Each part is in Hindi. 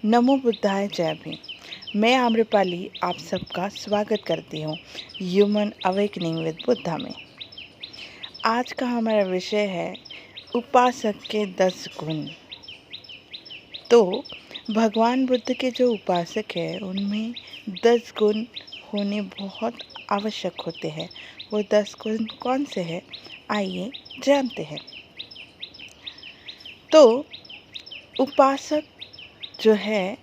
नमो बुद्धाय जय भीम। मैं आम्रपाली आप सबका स्वागत करती हूँ ह्यूमन अवेकनिंग विद बुद्धा में। आज का हमारा विषय है उपासक के 10 गुण। तो भगवान बुद्ध के जो उपासक हैं उनमें 10 गुण होने बहुत आवश्यक होते हैं। वो 10 गुण कौन से हैं, आइए जानते हैं। तो उपासक जो है,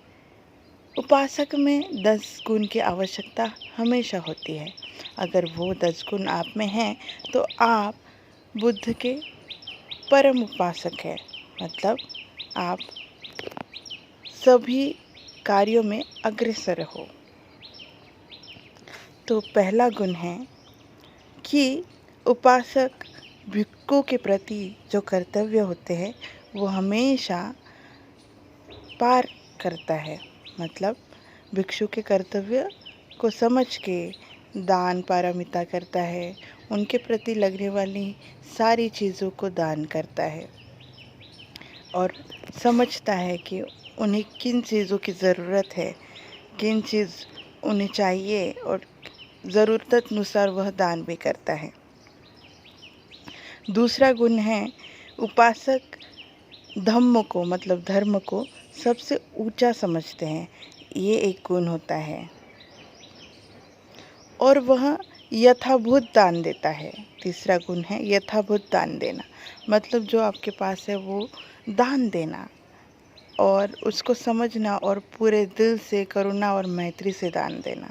उपासक में 10 गुण की आवश्यकता हमेशा होती है। अगर वो 10 गुण आप में हैं तो आप बुद्ध के परम उपासक हैं। मतलब आप सभी कार्यों में अग्रसर हो। तो पहला गुण है कि उपासक भिक्षु के प्रति जो कर्तव्य होते हैं वो हमेशा पार करता है। मतलब भिक्षु के कर्तव्य को समझ के दान पारमिता करता है, उनके प्रति लगने वाली सारी चीज़ों को दान करता है और समझता है कि उन्हें किन चीज़ों की ज़रूरत है, किन चीज़ उन्हें चाहिए और ज़रूरत अनुसार वह दान भी करता है। दूसरा गुण है उपासक धम्म को मतलब धर्म को सबसे ऊंचा समझते हैं। ये एक गुण होता है और वह यथाभूत दान देता है। तीसरा गुण है यथाभूत दान देना। मतलब जो आपके पास है वो दान देना और उसको समझना और पूरे दिल से करुणा और मैत्री से दान देना।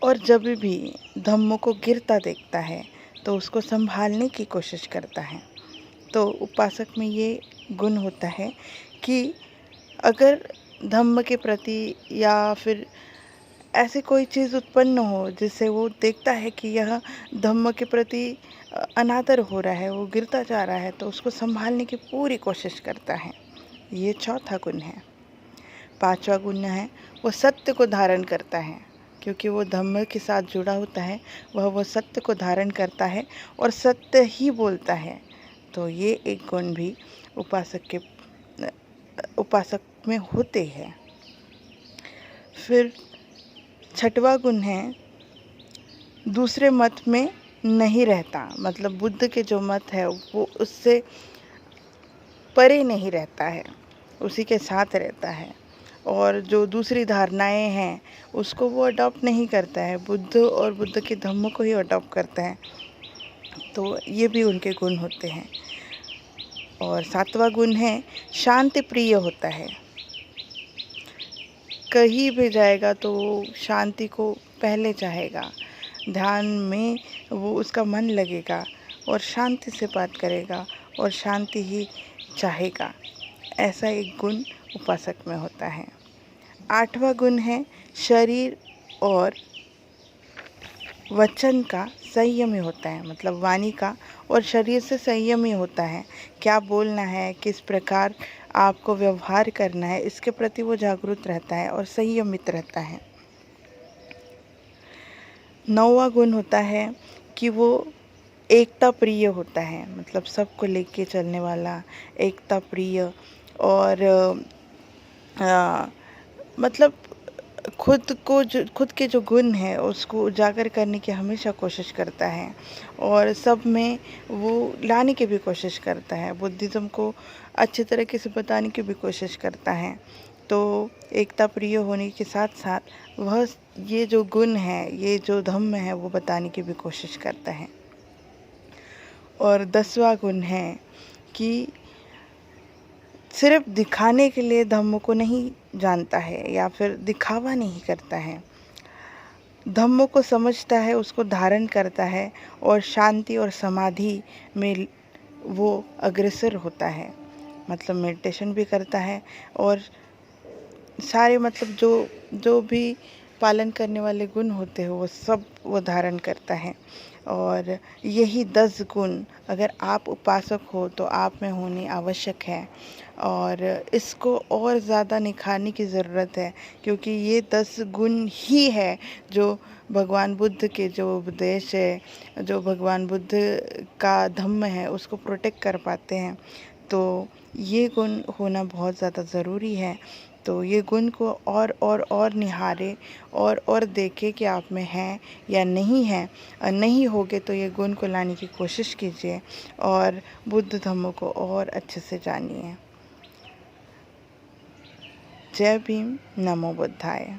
और जब भी धम्म को गिरता देखता है तो उसको संभालने की कोशिश करता है। तो उपासक में ये गुण होता है कि अगर धम्म के प्रति या फिर ऐसी कोई चीज़ उत्पन्न हो जिससे वो देखता है कि यह धम्म के प्रति अनादर हो रहा है, वो गिरता जा रहा है, तो उसको संभालने की पूरी कोशिश करता है। ये चौथा गुण है। पांचवा गुण है वो सत्य को धारण करता है। क्योंकि वो धम्म के साथ जुड़ा होता है, वह सत्य को धारण करता है और सत्य ही बोलता है। तो ये एक गुण भी उपासक में होते हैं। फिर छठवां गुण है दूसरे मत में नहीं रहता। मतलब बुद्ध के जो मत है वो उससे परे नहीं रहता है, उसी के साथ रहता है और जो दूसरी धारणाएं हैं उसको वो अडॉप्ट नहीं करता है, बुद्ध और बुद्ध के धम्म को ही अडॉप्ट करता है। तो ये भी उनके गुण होते हैं। और सातवां गुण है शांति प्रिय होता है। कहीं भी जाएगा तो शांति को पहले चाहेगा, ध्यान में वो उसका मन लगेगा और शांति से बात करेगा और शांति ही चाहेगा। ऐसा एक गुण उपासक में होता है। आठवां गुण है शरीर और वचन का संयमी होता है। मतलब वाणी का और शरीर से संयमी होता है। क्या बोलना है, किस प्रकार आपको व्यवहार करना है, इसके प्रति वो जागरूक रहता है और संयमित रहता है। नौवां गुण होता है कि वो एकता प्रिय होता है। मतलब सबको लेके चलने वाला, एकता प्रिय और मतलब खुद के जो गुण है उसको उजागर करने की हमेशा कोशिश करता है और सब में वो लाने की भी कोशिश करता है, बुद्धिज़्म को अच्छे तरीके से बताने की भी कोशिश करता है। तो एकता प्रिय होने के साथ साथ वह ये जो गुण है, ये जो धम्म है वो बताने की भी कोशिश करता है। और 10वां गुण है कि सिर्फ दिखाने के लिए धम्म को नहीं जानता है या फिर दिखावा नहीं करता है। धम्म को समझता है, उसको धारण करता है और शांति और समाधि में वो अग्रसर होता है। मतलब मेडिटेशन भी करता है और सारे मतलब जो भी पालन करने वाले गुण होते हैं वो सब वो धारण करता है। और यही 10 गुण अगर आप उपासक हो तो आप में होनी आवश्यक है और इसको और ज़्यादा निखारने की ज़रूरत है। क्योंकि ये 10 गुण ही है जो भगवान बुद्ध के जो उपदेश है, जो भगवान बुद्ध का धम्म है, उसको प्रोटेक्ट कर पाते हैं। तो ये गुण होना बहुत ज़्यादा ज़रूरी है। तो ये गुण को और निहारें और देखें कि आप में है या नहीं है। नहीं होगे तो ये गुण को लाने की कोशिश कीजिए और बुद्ध धम्म को और अच्छे से जानिए। जय भीम, नमो बुद्धाय।